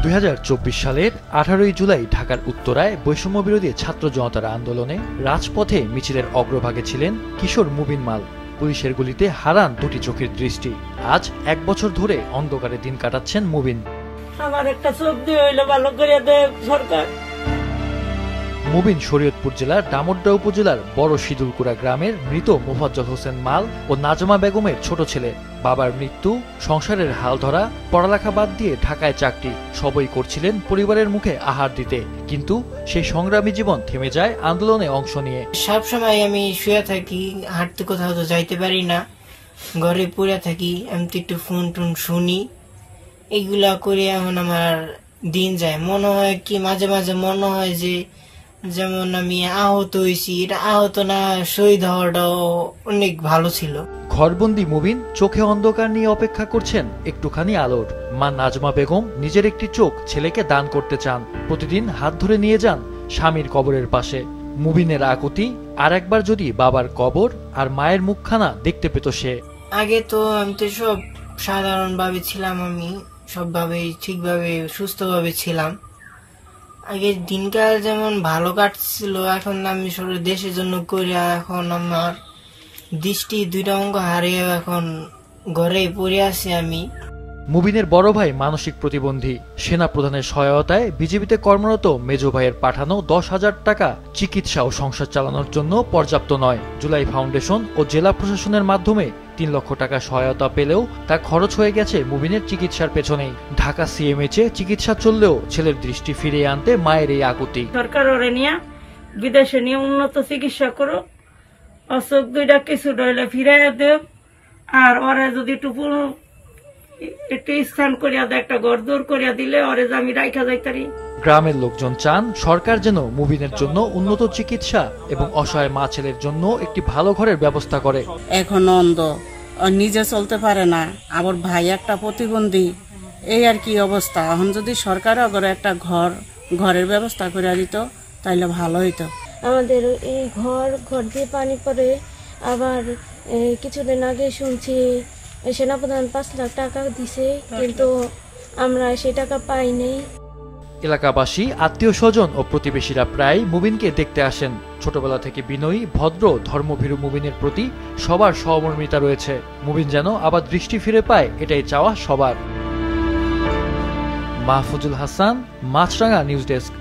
2024 সালের 18 জুলাই ঢাকার উত্তরায় বৈষম্য বিরোধী ছাত্র জনতার আন্দোলনে রাজপথে মিছিলের অগ্রভাগে ছিলেন কিশোর মুবিন মাল। পুলিশের গুলিতে হারান দুটি চোখের দৃষ্টি। আজ 1 বছর ধরে অন্ধকারে দিন কাটাচ্ছেন মুবিন। আমার একটা চোখ দিয়ে হইলে ভালো করে দেয় সরকার। মুবিন শরীয়তপুর জেলার ডামুড্যা উপজেলার বড় সিদুলকুড়া গ্রামের মৃত মোফাজ্জল হোসেন মাল ও নাজমা বেগমের ছোট ছেলে। বাবার মৃত্যু, সংসারের হাল ধরা, পড়ালেখা বাদ দিয়ে ঢাকায় চাকরি, সবই করছিলেন পরিবারের মুখে আহার দিতে। কিন্তু সেই সংগ্রামী জীবন থেমে যায় আন্দোলনে অংশ নিয়ে। সবসময় আমি শুয়ে থাকি, হাঁটতে কোথাও তো যাইতে পারি না, ঘরে পড়ে থাকি, আমি তো একটু ফোন টোন শুনি, এগুলা করে এখন আমার দিন যায়। মনে হয় কি মাঝে মাঝে মনে হয় যে যেমন আমি আহত হয়েছি, এটা আহত না, শহীদ হওয়াটাও অনেক ভালো ছিল। ঘরবন্দি মুবিন চোখে অন্ধকার নিয়ে অপেক্ষা করছেন একটুখানি আলোর। মা নাজমা বেগম নিজের একটি চোখ ছেলেকে দান করতে চান। প্রতিদিন হাত ধরে নিয়ে যান স্বামীর কবরের পাশে। মুবিনের আকুতি, আর একবার যদি বাবার কবর আর মায়ের মুখখানা দেখতে পেত সে। আগে তো আমি তো সব সাধারণ ভাবে ছিলাম, আমি সবভাবে ঠিকভাবে সুস্থভাবে ছিলাম। আগে দিনকাল যেমন ভালো কাটছিল, এখন আমি সব দেশের জন্য করি। এখন আমার দৃষ্টি দুইটা অঙ্গ হারিয়ে এখন ঘরে পড়ে আছি আমি। মুবিনের বড় ভাই মানসিক প্রতিবন্ধী। সেনা প্রধানের সহায়তায় বিজিবিতে কর্মরত মেজো ভাইয়ের পাঠানো 10,000 টাকা চিকিৎসা ও সংসার চালানোর জন্য পর্যাপ্ত নয়। জুলাই ফাউন্ডেশন ও জেলা প্রশাসনের মাধ্যমে 3 লক্ষ টাকা সহায়তা পেলেও তা খরচ হয়ে গেছে মুবিনের চিকিৎসার পেছনেই। ঢাকা সিএমএইচে চিকিৎসা চললেও ছেলের দৃষ্টি ফিরিয়ে আনতে মায়ের এই আকুতি। সরকার ওরে নিয়ে বিদেশে নিয়ে উন্নত চিকিৎসা করো, অসুখ দুইটা কিছু রইলে ফিরাইয়া দেব, আর ওরে যদি একটু স্থান করিয়া দেয়, একটা ঘর দূর করিয়া দিলে ওরে আমি রাইখা যাইতারি। গ্রামের লোকজন চান সরকার যেন মুবিনের জন্য উন্নত চিকিৎসা এবং অসহায় মা ছেলের জন্য একটি ভালো ঘরের ব্যবস্থা করে। এখন অন্ধ, নিজে চলতে পারে না, আবার ভাই একটা প্রতিবন্ধী, এই আর কি অবস্থা। এখন যদি সরকার আগে একটা ঘরের ব্যবস্থা করে দিত তাইলে ভালো হইতো। আমাদের এই ঘর দিয়ে পানি পড়ে। আবার কিছুদিন আগে শুনছি সেনাপ্রধান 5 লাখ টাকা দিছে, কিন্তু আমরা সেই টাকা পাইনি। এলাকাবাসী, আত্মীয় স্বজন ও প্রতিবেশীরা প্রায় মুবিনকে দেখতে আসেন। ছোটবেলা থেকে বিনয়ী, ভদ্র, ধর্মভীরু মুবিনের প্রতি সবার সহমর্মিতা রয়েছে। মুবিন যেন আবার দৃষ্টি ফিরে পায়, এটাই চাওয়া সবার। মাহফুজুল হাসান, মাছরাঙা নিউজ ডেস্ক।